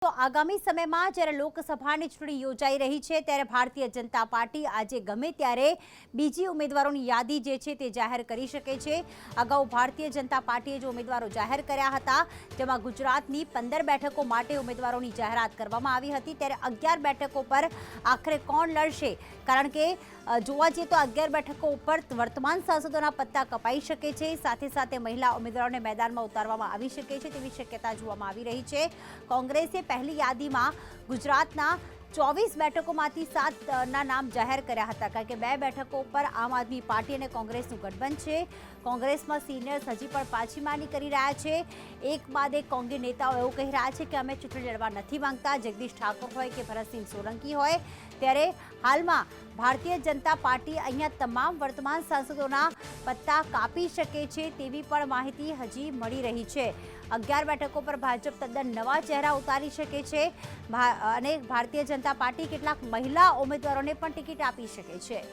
તો આગામી સમયમાં જ્યારે લોકસભાની ચૂંટણી યોજાઈ રહી છે ત્યારે ભારતીય જનતા પાર્ટી આજે ગમે ત્યારે બીજી ઉમેદવારોની યાદી જે છે તે જાહેર કરી શકે છે। અગાઉ ભારતીય જનતા પાર્ટીએ જે ઉમેદવારો જાહેર કર્યા હતા જેમાં ગુજરાતની 15 બેઠકો માટે ઉમેદવારોની જાહેરાત કરવામાં આવી હતી, ત્યારે 11 બેઠકો પર આખરે કોણ લડશે? કારણ કે જોવા જઈએ તો 11 બેઠકો ઉપર વર્તમાન સાંસદોના પત્તા કપાઈ શકે છે, સાથે સાથે મહિલા ઉમેદવારોને મેદાનમાં ઉતારવામાં આવી શકે છે તેવી શક્યતા જોવામાં આવી રહી છે। કોંગ્રેસે પહેલી યાદીમાં ગુજરાતના 24 બેઠકોમાંથી 7ના નામ જાહેર કર્યા હતા, કારણ કે 2 બેઠકો ઉપર આમ આદમી પાર્ટી અને કોંગ્રેસનું ગઠબંધન છે। કોંગ્રેસમાં સિનિયર્સ હજી પણ પાછીમાની કરી રહ્યા છે। એક બાદ એક કોંગ્રેસ નેતાઓ એવું કહી રહ્યા છે કે અમે ચૂંટણી લડવા નથી માંગતા, જગદીશ ઠાકોર હોય કે ભરતસિંહ સોલંકી હોય। ત્યારે હાલમાં ભારતીય જનતા પાર્ટી અહીંયા તમામ વર્તમાન સાંસદોના પત્તા કાપી શકે છે તેવી પણ માહિતી હજી મળી રહી છે। 11 બેઠકો પર ભાજપ તદ્દન નવા ચહેરા ઉતારી શકે છે અને ભારતીય જનતા પાર્ટી કેટલાક મહિલા ઉમેદવારોને પણ ટિકિટ આપી શકે છે।